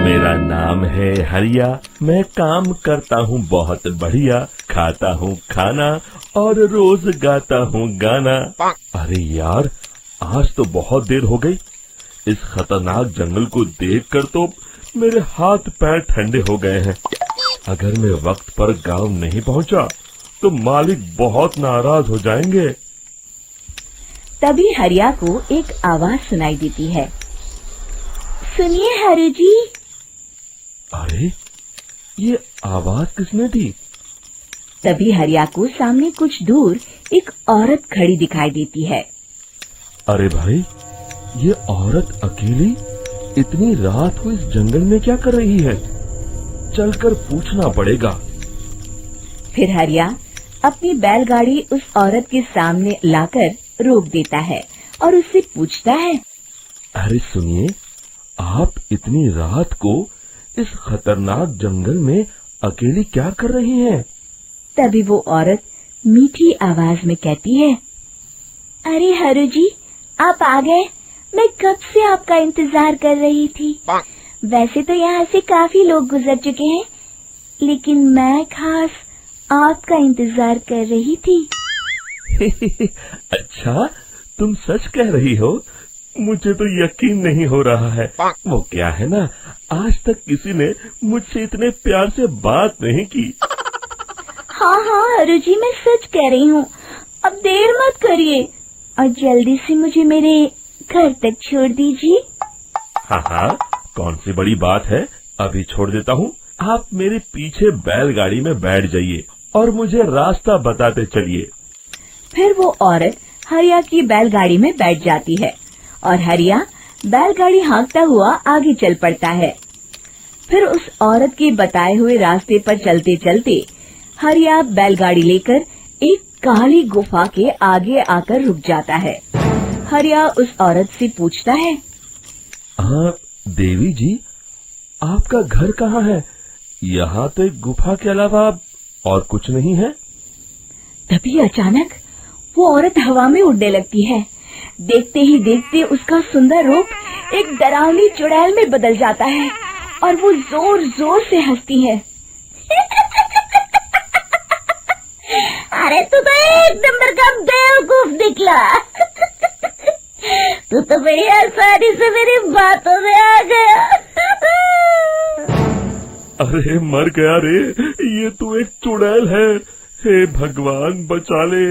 मेरा नाम है हरिया, मैं काम करता हूँ बहुत बढ़िया, खाता हूँ खाना और रोज गाता हूँ गाना। अरे यार, आज तो बहुत देर हो गई। इस खतरनाक जंगल को देखकर तो मेरे हाथ पैर ठंडे हो गए हैं। अगर मैं वक्त पर गांव नहीं पहुंचा तो मालिक बहुत नाराज हो जाएंगे। तभी हरिया को एक आवाज सुनाई देती है। सुनिए हरु जी। अरे, ये आवाज किसने दी? तभी हरिया को सामने कुछ दूर एक औरत खड़ी दिखाई देती है। अरे भाई, ये औरत अकेली इतनी रात को इस जंगल में क्या कर रही है? चलकर पूछना पड़ेगा। फिर हरिया अपनी बैलगाड़ी उस औरत के सामने लाकर रोक देता है और उससे पूछता है। अरे सुनिए, आप इतनी रात को इस खतरनाक जंगल में अकेली क्या कर रही हैं? तभी वो औरत मीठी आवाज में कहती है, अरे हरु जी, आप आ गए। मैं कब से आपका इंतजार कर रही थी। वैसे तो यहाँ से काफी लोग गुजर चुके हैं, लेकिन मैं खास आपका इंतजार कर रही थी। अच्छा, तुम सच कह रही हो? मुझे तो यकीन नहीं हो रहा है। वो क्या है ना, आज तक किसी ने मुझसे इतने प्यार से बात नहीं की। हाँ हाँ हरु जी, मैं सच कह रही हूँ। अब देर मत करिए और जल्दी से मुझे मेरे घर तक छोड़ दीजिए। हाँ हाँ, कौन सी बड़ी बात है, अभी छोड़ देता हूँ। आप मेरे पीछे बैलगाड़ी में बैठ जाइए और मुझे रास्ता बताते चलिए। फिर वो औरत हरिया की बैलगाड़ी में बैठ जाती है और हरिया बैलगाड़ी हाँकता हुआ आगे चल पड़ता है। फिर उस औरत के बताए हुए रास्ते पर चलते चलते हरिया बैलगाड़ी लेकर एक काली गुफा के आगे आकर रुक जाता है। हरिया उस औरत से पूछता है, हाँ देवी जी, आपका घर कहाँ है? यहाँ तो एक गुफा के अलावा और कुछ नहीं है। तभी अचानक वो औरत हवा में उड़ने लगती है। देखते ही देखते उसका सुंदर रूप एक डरावनी चुड़ैल में बदल जाता है और वो जोर जोर से हंसती है। अरे तू तो एक नंबर का बेवकूफ निकला। तू तो बड़ी आसानी से मेरी बातों में आ गया। अरे मर गया रे, ये तो एक चुड़ैल है। हे भगवान बचा ले,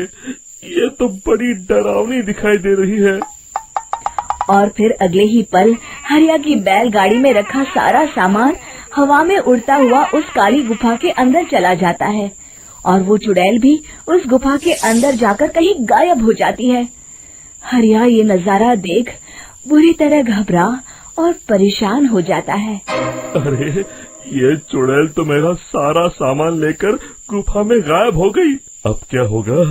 ये तो बड़ी डरावनी दिखाई दे रही है। और फिर अगले ही पल हरिया की बैलगाड़ी में रखा सारा सामान हवा में उड़ता हुआ उस काली गुफा के अंदर चला जाता है और वो चुड़ैल भी उस गुफा के अंदर जाकर कहीं गायब हो जाती है। हरिया ये नजारा देख बुरी तरह घबरा और परेशान हो जाता है। अरे, ये चुड़ैल तो मेरा सारा सामान लेकर गुफा में गायब हो गई। अब क्या होगा?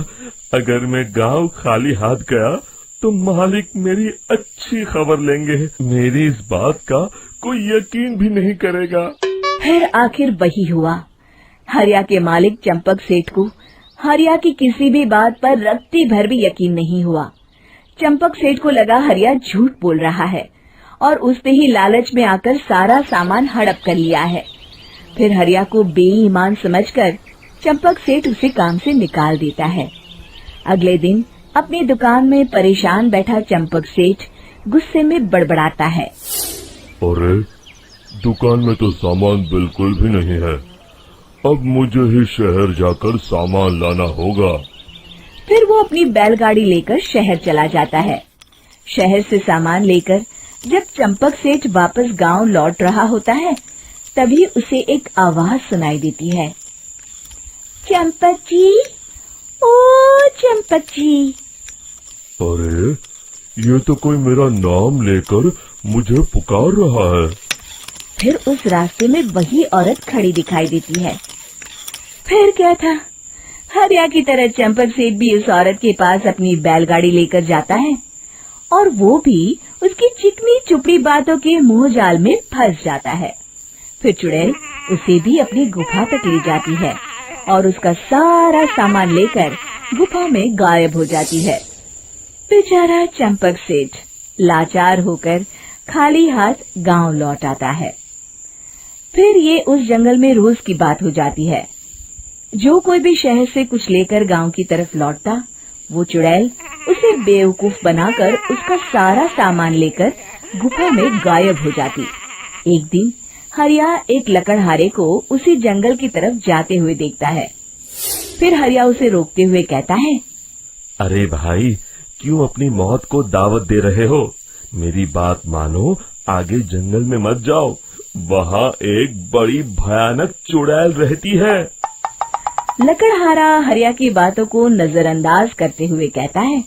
अगर मैं गांव खाली हाथ गया तो मालिक मेरी अच्छी खबर लेंगे। मेरी इस बात का कोई यकीन भी नहीं करेगा। फिर आखिर वही हुआ। हरिया के मालिक चंपक सेठ को हरिया की किसी भी बात पर रत्ती भर भी यकीन नहीं हुआ। चंपक सेठ को लगा हरिया झूठ बोल रहा है और उसने ही लालच में आकर सारा सामान हड़प कर लिया है। फिर हरिया को बेईमान समझकर चंपक सेठ उसे काम से निकाल देता है। अगले दिन अपनी दुकान में परेशान बैठा चंपक सेठ गुस्से में बड़बड़ाता है। अरे, दुकान में तो सामान बिल्कुल भी नहीं है। अब मुझे ही शहर जाकर सामान लाना होगा। फिर वो अपनी बैलगाड़ी लेकर शहर चला जाता है। शहर से सामान लेकर जब चंपक सेठ वापस गांव लौट रहा होता है, तभी उसे एक आवाज सुनाई देती है। चंपक जी, ओ चंपक जी। अरे, ये तो कोई मेरा नाम लेकर मुझे पुकार रहा है। फिर उस रास्ते में वही औरत खड़ी दिखाई देती है। फिर क्या था, हरिया की तरह चंपक सेठ भी उस औरत के पास अपनी बैलगाड़ी लेकर जाता है और वो भी उसकी चिकनी चुपड़ी बातों के मुंह जाल में फंस जाता है। फिर चुड़ैल उसे भी अपनी गुफा तक ले जाती है और उसका सारा सामान लेकर गुफा में गायब हो जाती है। बेचारा चंपक सेठ लाचार होकर खाली हाथ गांव लौट आता है। फिर ये उस जंगल में रोज की बात हो जाती है। जो कोई भी शहर से कुछ लेकर गांव की तरफ लौटता, वो चुड़ैल उसे बेवकूफ बनाकर उसका सारा सामान लेकर गुफा में गायब हो जाती। एक दिन हरिया एक लकड़हारे को उसी जंगल की तरफ जाते हुए देखता है। फिर हरिया उसे रोकते हुए कहता है, अरे भाई, क्यों अपनी मौत को दावत दे रहे हो? मेरी बात मानो, आगे जंगल में मत जाओ, वहाँ एक बड़ी भयानक चुड़ैल रहती है। लकड़हारा हरिया की बातों को नजरअंदाज करते हुए कहता है,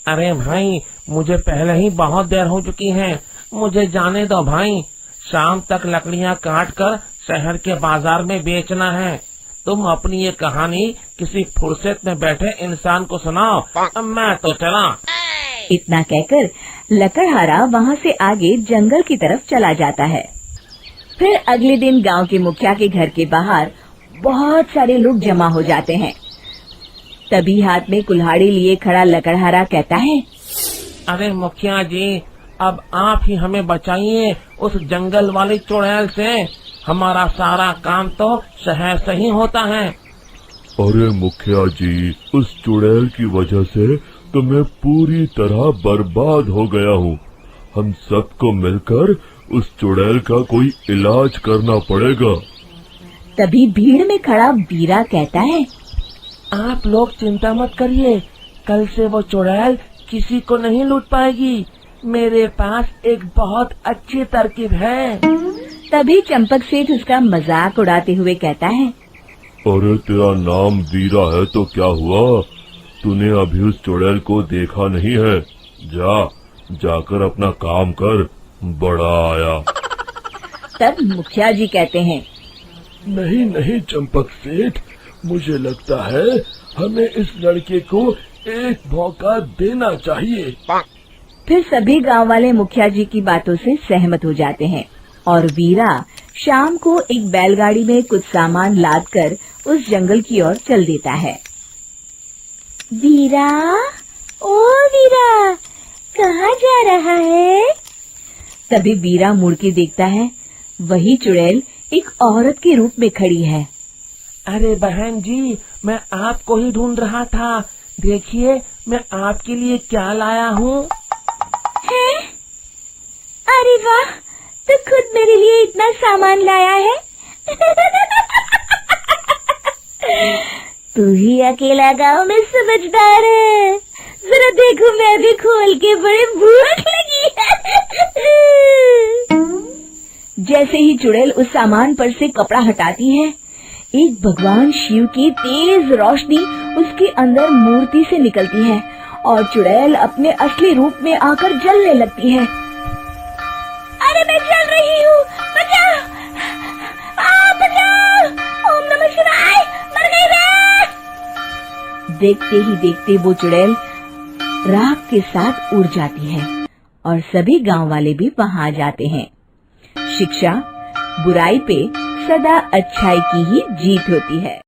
अरे भाई, मुझे पहले ही बहुत देर हो चुकी है, मुझे जाने दो भाई। शाम तक लकड़ियाँ काट कर शहर के बाजार में बेचना है। तुम अपनी ये कहानी किसी फुर्सत में बैठे इंसान को सुनाओ, मैं तो चला। इतना कहकर लकड़हारा वहाँ से आगे जंगल की तरफ चला जाता है। फिर अगले दिन गांव के मुखिया के घर के बाहर बहुत सारे लोग जमा हो जाते हैं। तभी हाथ में कुल्हाड़ी लिए खड़ा लकड़हारा कहता है, अरे मुखिया जी, अब आप ही हमें बचाइए उस जंगल वाली चुड़ैल से। हमारा सारा काम तो शहर से ही होता है। अरे मुखिया जी, उस चुड़ैल की वजह से तो मैं पूरी तरह बर्बाद हो गया हूँ। हम सबको मिलकर उस चुड़ैल का कोई इलाज करना पड़ेगा। तभी भीड़ में खड़ा वीरा कहता है, आप लोग चिंता मत करिए, कल से वो चुड़ैल किसी को नहीं लूट पाएगी। मेरे पास एक बहुत अच्छी तरकीब है। तभी चंपक सेठ उसका मजाक उड़ाते हुए कहता है, अरे तेरा नाम वीरा है तो क्या हुआ? तूने अभी उस चुड़ैल को देखा नहीं है? जाकर अपना काम कर, बड़ा आया। तब मुखिया जी कहते हैं, नहीं चंपक सेठ, मुझे लगता है हमें इस लड़के को एक मौका देना चाहिए। फिर सभी गांव वाले मुखिया जी की बातों से सहमत हो जाते हैं और वीरा शाम को एक बैलगाड़ी में कुछ सामान लादकर उस जंगल की ओर चल देता है। वीरा, ओ वीरा, कहाँ जा रहा है? तभी वीरा मुड़ के देखता है, वही चुड़ैल एक औरत के रूप में खड़ी है। अरे बहन जी, मैं आपको ही ढूंढ रहा था। देखिए, मैं आपके लिए क्या लाया हूँ। हैं? अरे वाह, तो खुद मेरे लिए इतना सामान लाया है। तू ही अकेला गांव में समझदार है। जरा देखो, मैं भी खोल के, बड़े भूख लगी है। जैसे ही चुड़ैल उस सामान पर से कपड़ा हटाती है, एक भगवान शिव की तेज रोशनी उसके अंदर मूर्ति से निकलती है और चुड़ैल अपने असली रूप में आकर जलने लगती है। अरे मैं जल रही हूँ, बचाओ! बचाओ! ओम नमः शिवाय, मर गई मैं! देखते ही देखते वो चुड़ैल राख के साथ उड़ जाती है और सभी गांव वाले भी वहां जाते हैं। शिक्षा बुराई पे सदा अच्छाई की ही जीत होती है।